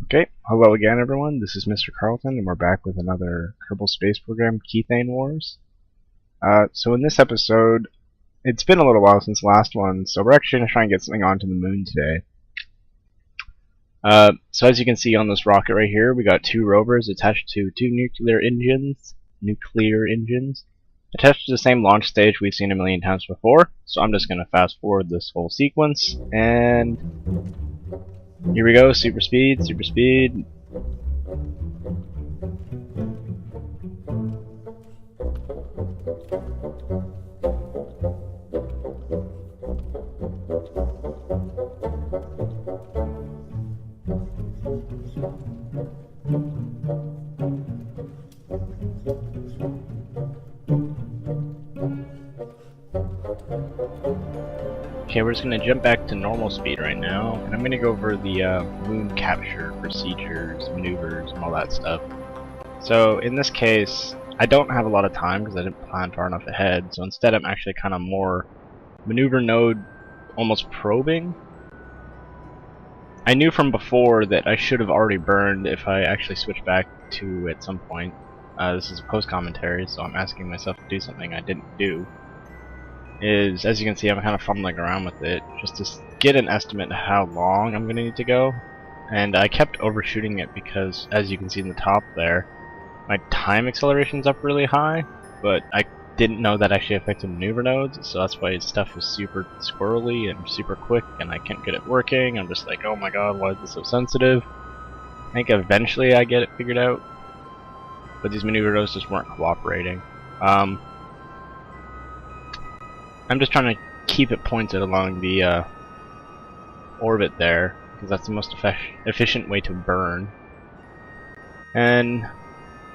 Okay, hello again everyone, this is MrCarltron and we're back with another Kerbal Space Program Kethane Wars. So in this episode, it's been a little while since the last one, so we're actually going to try and get something onto the moon today. So as you can see on this rocket right here, we got two rovers attached to two nuclear engines, attached to the same launch stage we've seen a million times before, so I'm just going to fast forward this whole sequence, and here we go, super speed. Okay, we're just going to jump back to normal speed right now, and I'm going to go over the moon capture procedures, maneuvers, and all that stuff. So in this case, I don't have a lot of time because I didn't plan far enough ahead, so instead I'm actually kind of more maneuver node, almost probing. I knew from before that I should have already burned if I actually switched back to at some point. This is a post-commentary, so I'm asking myself to do something I didn't do. As you can see, I'm kind of fumbling around with it just to get an estimate of how long I'm going to need to go, and I kept overshooting it because, as you can see in the top there, my time acceleration's up really high, but I didn't know that actually affected maneuver nodes, so that's why stuff was super squirrely and super quick, and I can't get it working. I'm just like, oh my god, why is this so sensitive? I think eventually I get it figured out, but these maneuver nodes just weren't cooperating. I'm just trying to keep it pointed along the orbit there, because that's the most efficient way to burn. And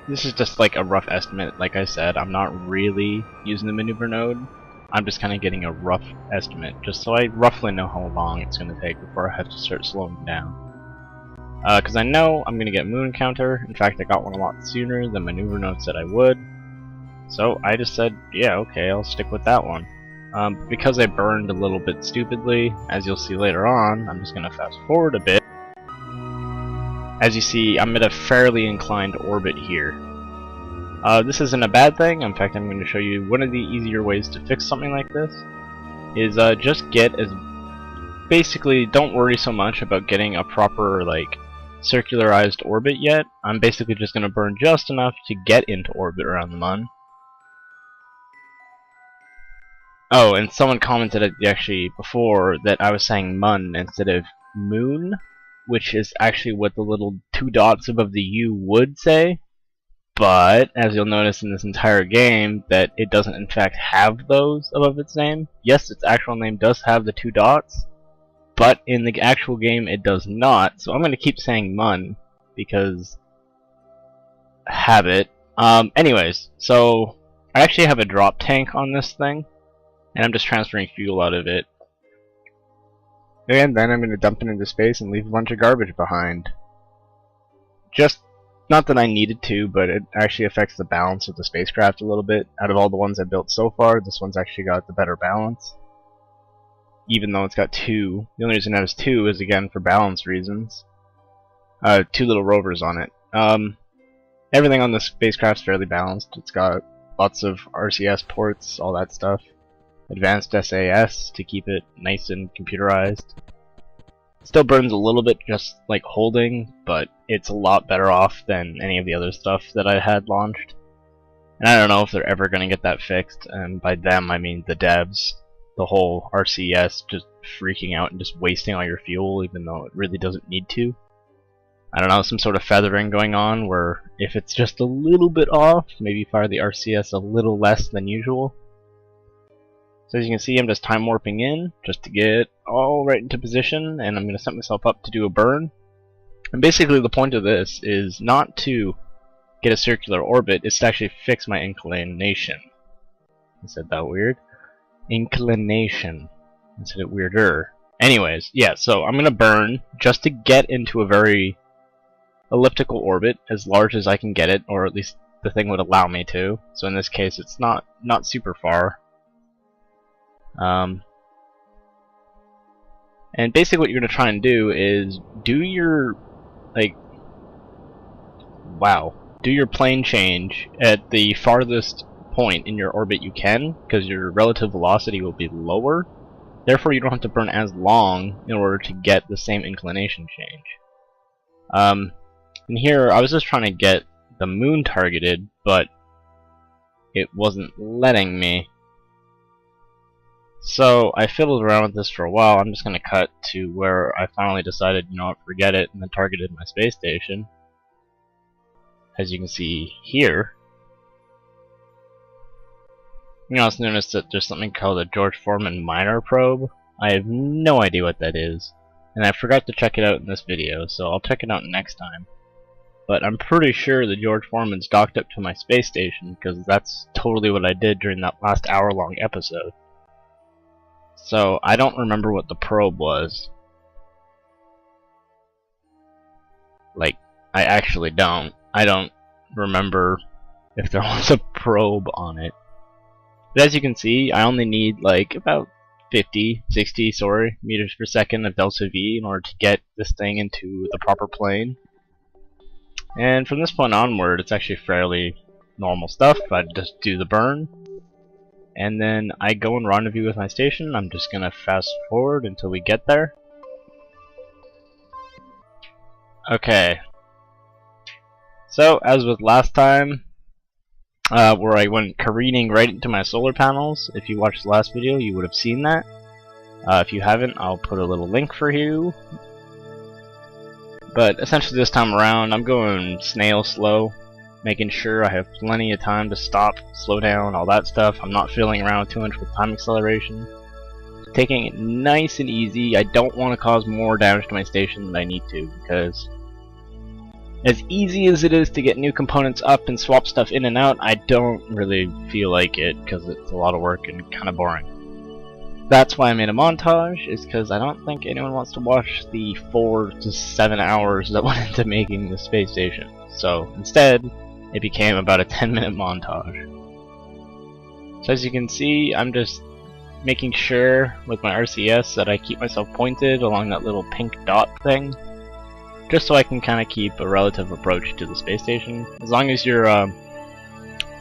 this is just like a rough estimate. Like I said, I'm not really using the maneuver node. I'm just kind of getting a rough estimate, just so I roughly know how long it's going to take before I have to start slowing down. Because I know I'm going to get moon encounter. In fact, I got one a lot sooner than maneuver node said I would. So I just said, yeah, okay, I'll stick with that one. Because I burned a little bit stupidly, as you'll see later on, I'm just going to fast forward a bit. As you see, I'm at a fairly inclined orbit here. This isn't a bad thing. In fact, I'm going to show you one of the easier ways to fix something like this. Is just get as... Basically, don't worry so much about getting a proper, like, circularized orbit yet. I'm basically just going to burn just enough to get into orbit around the Mun. Oh, and someone commented actually before that I was saying Mun instead of Moon, which is actually what the little two dots above the U would say. But, as you'll notice in this entire game, that it doesn't in fact have those above its name. Yes, its actual name does have the two dots, but in the actual game it does not, so I'm going to keep saying Mun, because habit. Anyways, so I actually have a drop tank on this thing, and I'm just transferring fuel out of it. And then I'm going to dump it into space and leave a bunch of garbage behind. Just, not that I needed to, but it actually affects the balance of the spacecraft a little bit. Out of all the ones I built so far, this one's actually got the better balance. Even though it's got two. The only reason it has two is, again, for balance reasons. Two little rovers on it. Everything on the spacecraft's fairly balanced. It's got lots of RCS ports, all that stuff. Advanced SAS to keep it nice and computerized. Still burns a little bit just like holding, but it's a lot better off than any of the other stuff that I had launched. And I don't know if they're ever going to get that fixed, and by them I mean the devs. The whole RCS just freaking out and just wasting all your fuel even though it really doesn't need to. I don't know, some sort of feathering going on where if it's just a little bit off, maybe fire the RCS a little less than usual. So as you can see, I'm just time warping in, just to get all right into position, and I'm going to set myself up to do a burn. And basically the point of this is not to get a circular orbit, it's to actually fix my inclination. I said that weird. Inclination. I said it weirder. Anyways, yeah, so I'm going to burn just to get into a very elliptical orbit, as large as I can get it, or at least the thing would allow me to. So in this case, it's not super far. And basically what you're going to try and do is do your like, wow. Do your plane change at the farthest point in your orbit you can, because your relative velocity will be lower. Therefore, you don't have to burn as long in order to get the same inclination change. And here, I was just trying to get the moon targeted, but it wasn't letting me. So I fiddled around with this for a while. I'm just going to cut to where I finally decided, you know what, forget it, and then targeted my space station. As you can see here. You also notice that there's something called a George Foreman Munar probe. I have no idea what that is, and I forgot to check it out in this video, so I'll check it out next time. But I'm pretty sure the George Foreman's docked up to my space station, because that's totally what I did during that last hour-long episode. So I don't remember what the probe was. Like, I actually don't. I don't remember if there was a probe on it. But as you can see, I only need like about 60 meters per second of delta V in order to get this thing into the proper plane. And from this point onward, it's actually fairly normal stuff. I just do the burn, and then I go and rendezvous with my station. I'm just gonna fast forward until we get there. Okay. So, as with last time, where I went careening right into my solar panels, if you watched the last video, you would have seen that. If you haven't, I'll put a little link for you. But essentially this time around, I'm going snail slow, making sure I have plenty of time to stop, slow down, all that stuff. I'm not fiddling around too much with time acceleration. Taking it nice and easy. I don't want to cause more damage to my station than I need to, because as easy as it is to get new components up and swap stuff in and out, I don't really feel like it, because it's a lot of work and kind of boring. That's why I made a montage, is because I don't think anyone wants to watch the 4 to 7 hours that went into making the space station. So instead, it became about a 10-minute montage. So as you can see, I'm just making sure with my RCS that I keep myself pointed along that little pink dot thing, just so I can kind of keep a relative approach to the space station. As long as your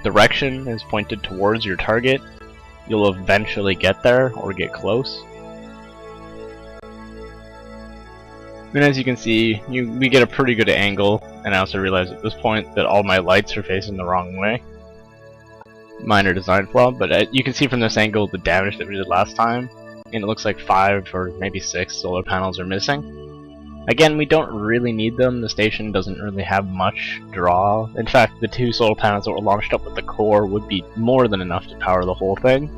direction is pointed towards your target, you'll eventually get there or get close. And as you can see, we get a pretty good angle, and I also realize at this point that all my lights are facing the wrong way. Minor design flaw, but you can see from this angle the damage that we did last time, and it looks like 5 or maybe 6 solar panels are missing. Again, we don't really need them. The station doesn't really have much draw. In fact, the 2 solar panels that were launched up with the core would be more than enough to power the whole thing.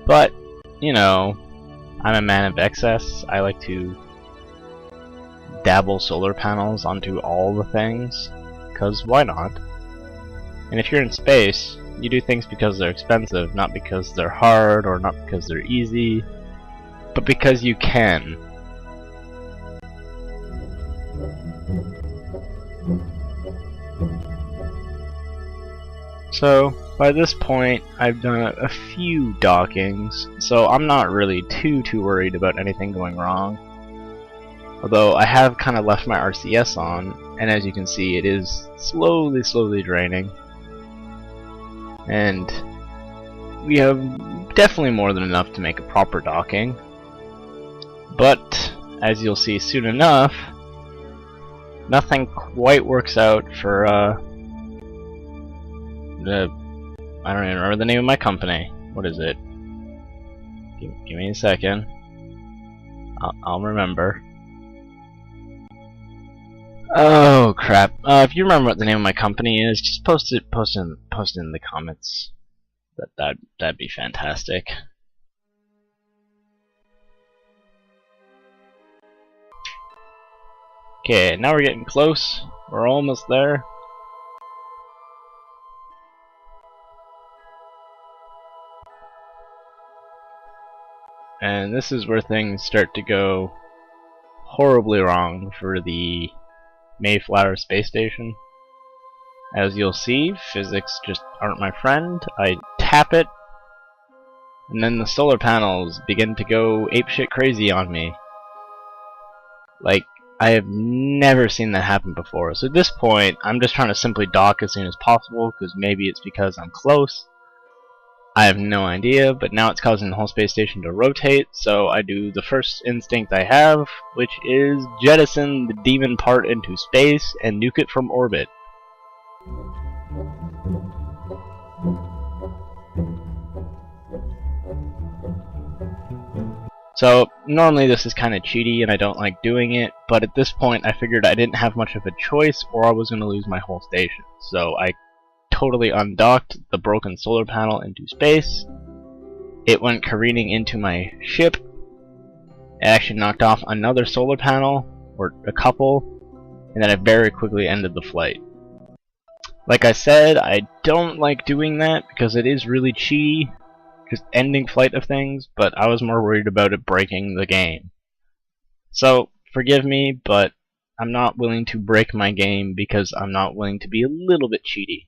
But, you know, I'm a man of excess. I like to dabble solar panels onto all the things, because why not? And if you're in space, you do things because they're expensive, not because they're hard or not because they're easy, but because you can. So, by this point, I've done a few dockings, so I'm not really too worried about anything going wrong. Although, I have kind of left my RCS on, and as you can see, it is slowly draining. And we have definitely more than enough to make a proper docking. But, as you'll see soon enough, nothing quite works out for, I don't even remember the name of my company. What is it? Give me a second. I'll remember. Oh crap! If you remember what the name of my company is, just post it in the comments. That'd be fantastic. Okay, now we're getting close. We're almost there. And this is where things start to go horribly wrong for the Mayflower space station. As you'll see, physics just aren't my friend. I tap it, and then the solar panels begin to go apeshit crazy on me. Like, I have never seen that happen before. So at this point, I'm just trying to simply dock as soon as possible, because maybe it's because I'm close. I have no idea, but now it's causing the whole space station to rotate, so I do the first instinct I have, which is jettison the demon part into space and nuke it from orbit. So normally this is kind of cheaty and I don't like doing it, but at this point I figured I didn't have much of a choice or I was going to lose my whole station. So I totally undocked the broken solar panel into space. It went careening into my ship. It actually knocked off another solar panel, or a couple, and then I very quickly ended the flight. Like I said, I don't like doing that because it is really cheaty, just ending flight of things, but I was more worried about it breaking the game. So, forgive me, but I'm not willing to break my game because I'm not willing to be a little bit cheaty.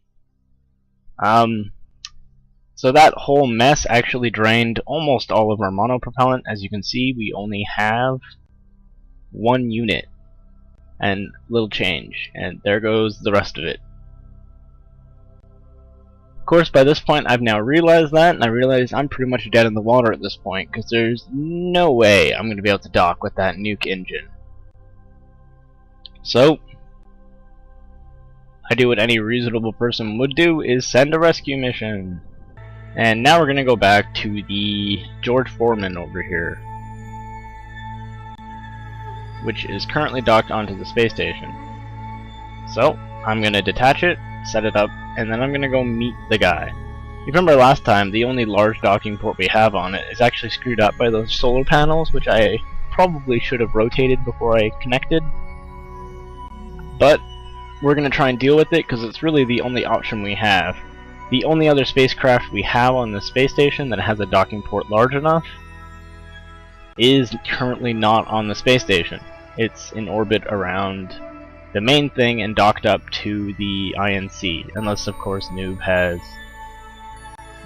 So that whole mess actually drained almost all of our monopropellant. As you can see, we only have one unit and little change, and there goes the rest of it. Of course, by this point I've now realized that, and I realize I'm pretty much dead in the water at this point, because there's no way I'm going to be able to dock with that nuke engine. So I do what any reasonable person would do, is send a rescue mission. And now we're going to go back to the George Foreman over here, which is currently docked onto the space station. So I'm going to detach it, set it up, and then I'm going to go meet the guy. You remember last time, the only large docking port we have on it is actually screwed up by those solar panels, which I probably should have rotated before I connected. But we're going to try and deal with it because it's really the only option we have. The only other spacecraft we have on the space station that has a docking port large enough is currently not on the space station. It's in orbit around the main thing and docked up to the INC, unless of course Newb has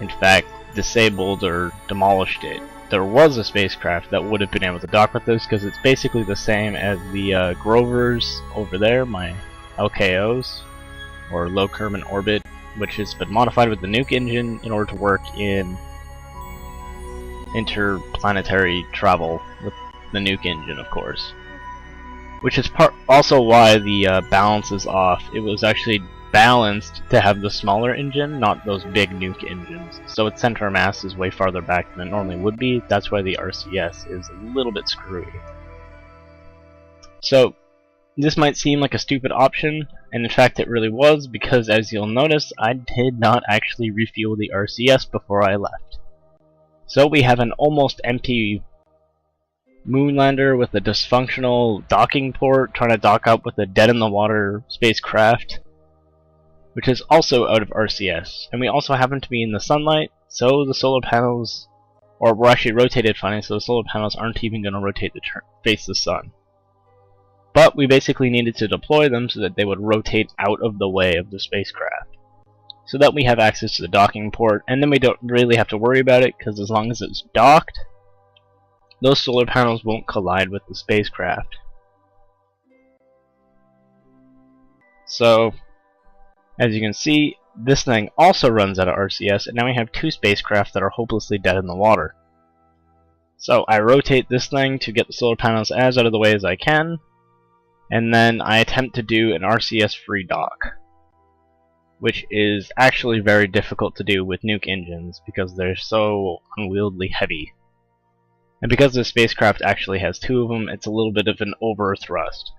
in fact disabled or demolished it. There was a spacecraft that would have been able to dock with this because it's basically the same as the Grovers over there, my LKOs, or low Kerbin orbit, which has been modified with the nuke engine in order to work in interplanetary travel with the nuke engine, of course. Which is also why the balance is off. It was actually balanced to have the smaller engine, not those big nuke engines. So its center of mass is way farther back than it normally would be. That's why the RCS is a little bit screwy. So this might seem like a stupid option, and in fact it really was, because as you'll notice, I did not actually refuel the RCS before I left. So we have an almost empty moonlander with a dysfunctional docking port trying to dock up with a dead-in-the-water spacecraft, which is also out of RCS. And we also happen to be in the sunlight, so the solar panels, or we're actually rotated funny, so the solar panels aren't even going to rotate to face the sun. But we basically needed to deploy them so that they would rotate out of the way of the spacecraft, so that we have access to the docking port, and then we don't really have to worry about it, because as long as it's docked, those solar panels won't collide with the spacecraft. So, as you can see, this thing also runs out of RCS, and now we have two spacecraft that are hopelessly dead in the water. So I rotate this thing to get the solar panels as out of the way as I can, and then I attempt to do an RCS-free dock, which is actually very difficult to do with nuke engines because they're so unwieldy heavy. And because the spacecraft actually has two of them, it's a little bit of an over-thrust.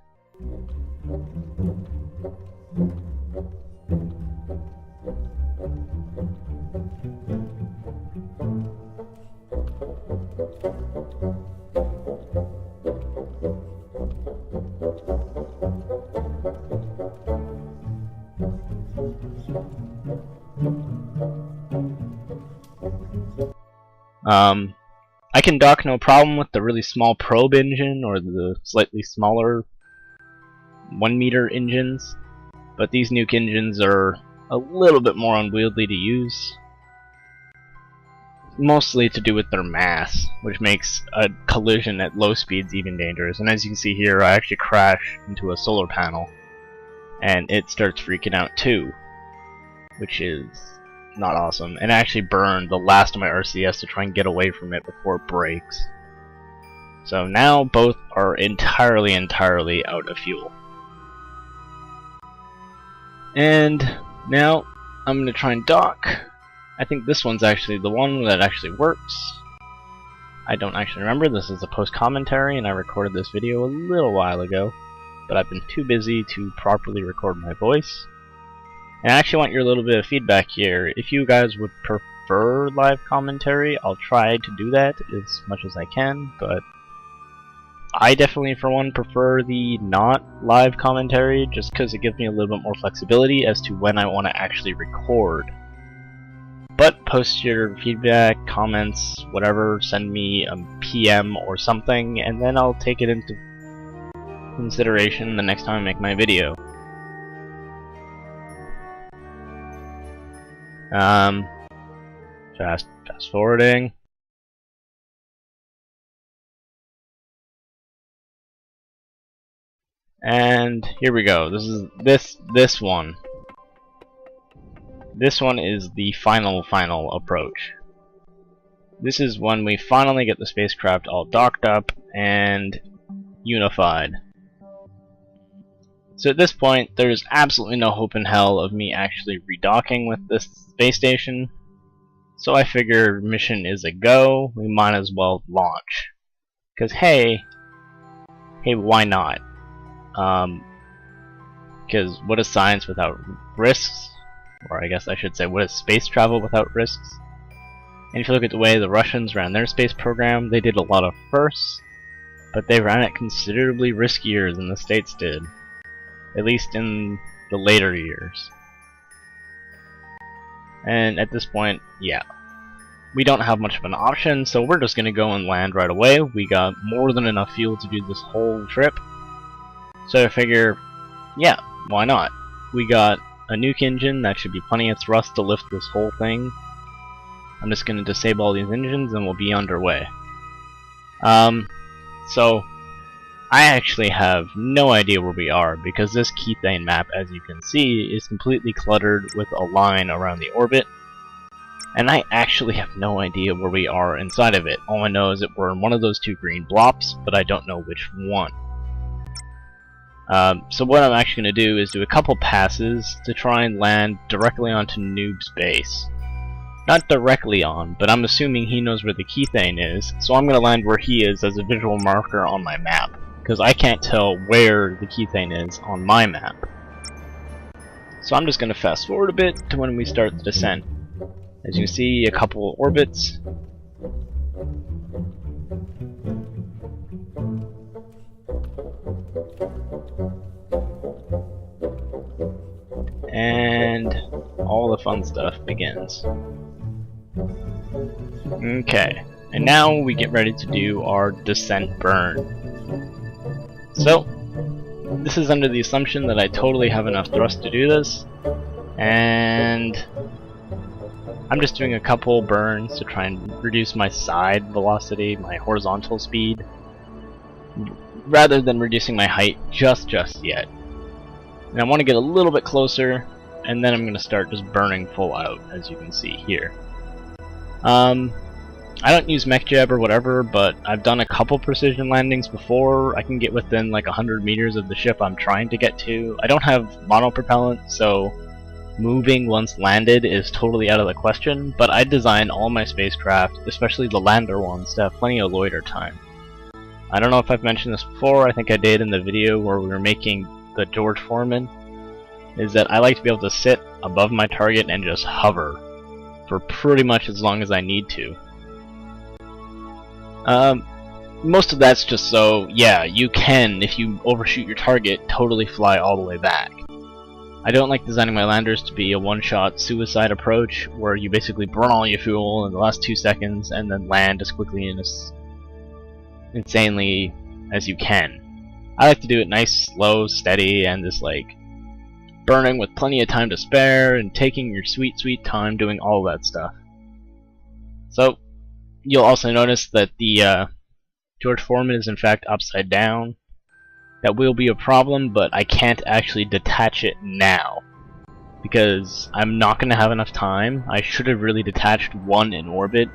I can dock no problem with the really small probe engine or the slightly smaller 1-meter engines, but these nuke engines are a little bit more unwieldy to use. mostly to do with their mass, which makes a collision at low speeds even dangerous. And as you can see here, I actually crash into a solar panel, and it starts freaking out too, which is not awesome. And I actually burned the last of my RCS to try and get away from it before it breaks. So now both are entirely out of fuel. And now I'm going to try and dock. I think this one's actually the one that actually works. I don't actually remember. This is a post-commentary, and I recorded this video a little while ago, but I've been too busy to properly record my voice. And I actually want your little bit of feedback here. If you guys would prefer live commentary, I'll try to do that as much as I can, but I definitely, for one, prefer the not live commentary just because it gives me a little bit more flexibility as to when I want to actually record. But post your feedback, comments, whatever, send me a PM or something, and then I'll take it into consideration the next time I make my video. Fast forwarding. And here we go. This is this one. This one is the final approach. This is when we finally get the spacecraft all docked up and unified. So at this point, there's absolutely no hope in hell of me actually redocking with this space station. So I figure mission is a go. We might as well launch. Cause hey, why not? Because what is science without risks? Or I guess I should say, what is space travel without risks? And if you look at the way the Russians ran their space program, they did a lot of firsts, but they ran it considerably riskier than the States did. At least in the later years. And at this point, yeah, we don't have much of an option, so we're just gonna go and land right away. We got more than enough fuel to do this whole trip. So I figure, yeah, why not? We got a nuke engine, that should be plenty of thrust to lift this whole thing. I'm just going to disable all these engines and we'll be underway. So I actually have no idea where we are because this Kethane map, as you can see, is completely cluttered with a line around the orbit. And I actually have no idea where we are inside of it. All I know is that we're in one of those two green blobs, but I don't know which one. So what I'm actually going to do is do a couple passes to try and land directly onto Newhb's base. Not directly on, but I'm assuming he knows where the Kethane is, so I'm going to land where he is as a visual marker on my map, because I can't tell where the Kethane is on my map. So I'm just going to fast forward a bit to when we start the descent. As you can see, a couple orbits. And all the fun stuff begins. Okay, and now we get ready to do our descent burn. So, this is under the assumption that I totally have enough thrust to do this, and I'm just doing a couple burns to try and reduce my side velocity, my horizontal speed, rather than reducing my height just yet. And I want to get a little bit closer, and then I'm going to start just burning full out, as you can see here. I don't use mech jab or whatever, but I've done a couple precision landings before. I can get within like 100 meters of the ship I'm trying to get to. I don't have monopropellant, so moving once landed is totally out of the question, but I design all my spacecraft, especially the lander ones, to have plenty of loiter time. I don't know if I've mentioned this before, I think I did in the video where we were making the George Foreman, is that I like to be able to sit above my target and just hover for pretty much as long as I need to. Most of that's just so, yeah, you can, if you overshoot your target, totally fly all the way back. I don't like designing my landers to be a one-shot suicide approach, where you basically burn all your fuel in the last 2 seconds and then land as quickly and as insanely as you can. I like to do it nice, slow, steady, and just like burning with plenty of time to spare and taking your sweet time doing all that stuff. So you'll also notice that the George Foreman is in fact upside down. That will be a problem, but I can't actually detach it now, because I'm not going to have enough time. I should have really detached one in orbit,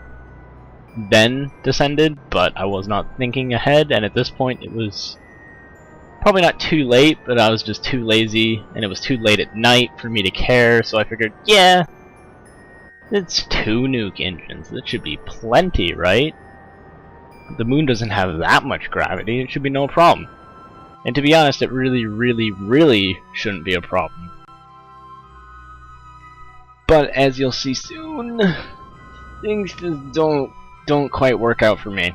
then descended, but I was not thinking ahead, and at this point it was probably not too late, but I was just too lazy, and it was too late at night for me to care, so I figured, yeah, it's 2 nuke engines, that should be plenty, right? The moon doesn't have that much gravity, it should be no problem. And to be honest, it really, really, really shouldn't be a problem. But as you'll see soon, things just don't quite work out for me.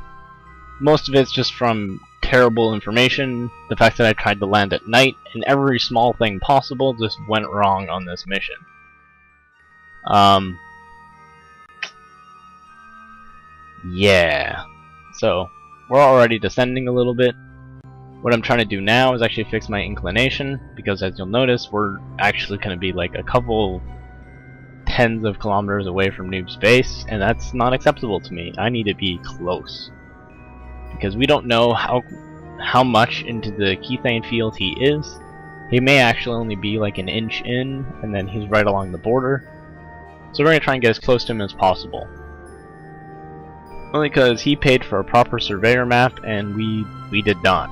Most of it's just from terrible information, the fact that I tried to land at night, and every small thing possible just went wrong on this mission. Yeah. So, we're already descending a little bit. What I'm trying to do now is actually fix my inclination, because as you'll notice, we're actually going to be like a couple tens of kilometers away from Noob space, and that's not acceptable to me. I need to be close, because we don't know how much into the Kethane field he is. He may actually only be like an inch in, and then he's right along the border. So we're going to try and get as close to him as possible. Only because he paid for a proper surveyor map, and we did not.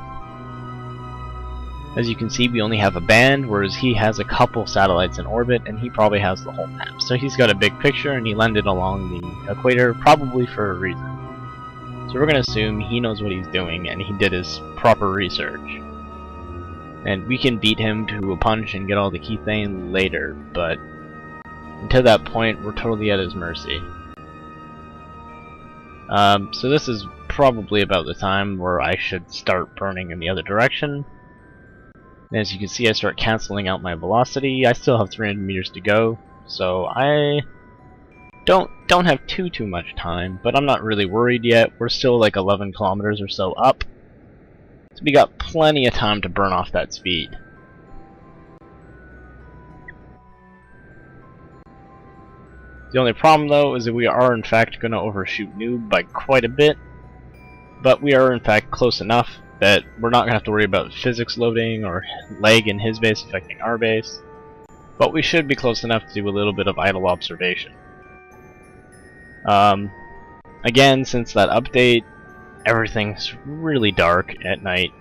As you can see, we only have a band, whereas he has a couple satellites in orbit, and he probably has the whole map. So he's got a big picture, and he landed along the equator, probably for a reason. So we're going to assume he knows what he's doing, and he did his proper research. And we can beat him to a punch and get all the Kethane later, but until that point, we're totally at his mercy. So this is probably about the time where I should start burning in the other direction. As you can see, I start cancelling out my velocity. I still have 300 meters to go, so I don't have too much time, but I'm not really worried yet. We're still like 11 kilometers or so up, so we got plenty of time to burn off that speed. The only problem though is that we are in fact going to overshoot Noob by quite a bit, but we are in fact close enough that we're not going to have to worry about physics loading or lag in his base affecting our base, but we should be close enough to do a little bit of idle observation. Again, since that update, everything's really dark at night,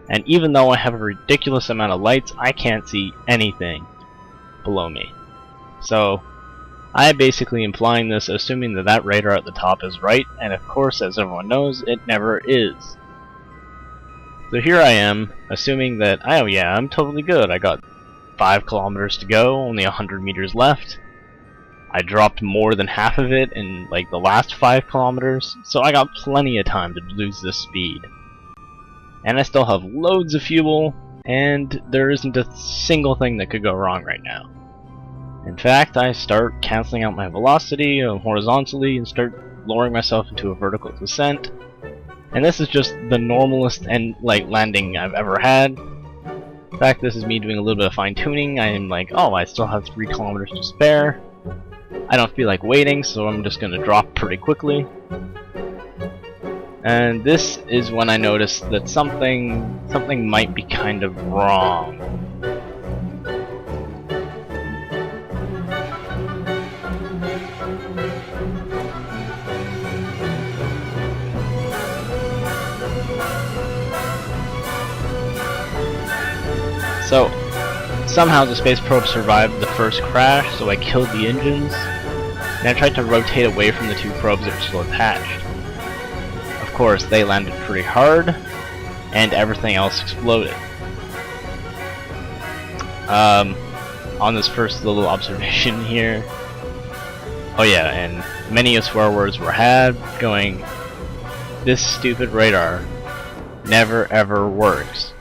and even though I have a ridiculous amount of lights, I can't see anything below me. So I basically am flying this assuming that that radar at the top is right, and of course, as everyone knows, it never is. So here I am, assuming that, oh yeah, I'm totally good. I got 5 kilometers to go, only 100 meters left. I dropped more than half of it in like the last 5 kilometers, so I got plenty of time to lose this speed. And I still have loads of fuel, and there isn't a single thing that could go wrong right now. In fact, I start cancelling out my velocity horizontally and start lowering myself into a vertical descent. And this is just the normalest and landing I've ever had. In fact, this is me doing a little bit of fine-tuning. I am like, oh, I still have 3 kilometers to spare. I don't feel like waiting, so I'm just going to drop pretty quickly. And this is when I notice that something might be kind of wrong. So, somehow the space probe survived the first crash, so I killed the engines, and I tried to rotate away from the 2 probes that were still attached. Of course, they landed pretty hard, and everything else exploded. On this first little observation here, oh yeah, and many swear words were had, going, this stupid radar never ever works.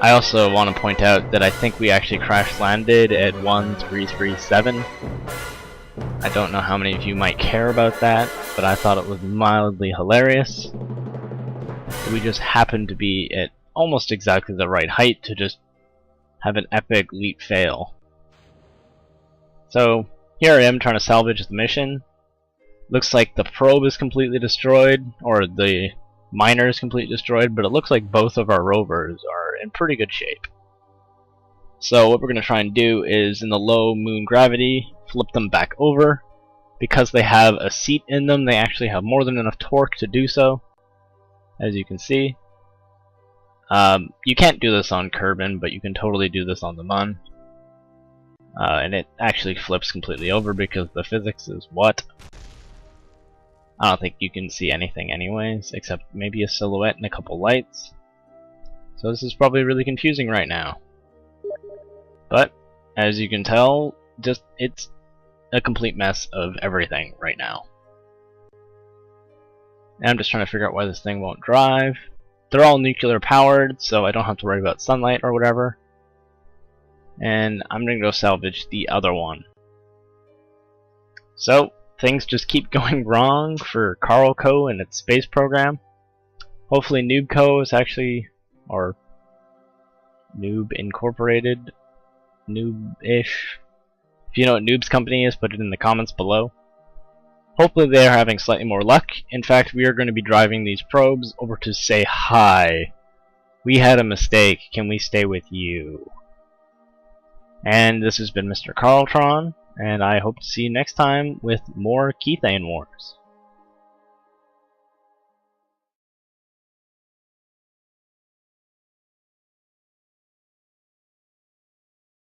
I also want to point out that I think we actually crash landed at 1337. I don't know how many of you might care about that, but I thought it was mildly hilarious. We just happened to be at almost exactly the right height to just have an epic leap fail. So here I am trying to salvage the mission. Looks like the probe is completely destroyed, or the miner is completely destroyed, but it looks like both of our rovers are in pretty good shape. So what we're going to try and do is, in the low moon gravity, flip them back over. Because they have a seat in them, they actually have more than enough torque to do so, as you can see. You can't do this on Kerbin, but you can totally do this on the Mun. And it actually flips completely over because the physics is what? I don't think you can see anything anyways, except maybe a silhouette and a couple lights. So this is probably really confusing right now. But, as you can tell, it's a complete mess of everything right now. And I'm just trying to figure out why this thing won't drive. They're all nuclear powered, so I don't have to worry about sunlight or whatever. And I'm gonna go salvage the other one. So, things just keep going wrong for Carl and its space program. Hopefully Newhb is actually, or Newhb Incorporated, Newhbish. If you know what Newhb's company is, put it in the comments below. Hopefully they are having slightly more luck. In fact, we are going to be driving these probes over to say hi. We had a mistake. Can we stay with you? And this has been MrCarltron, and I hope to see you next time with more Kethane Wars.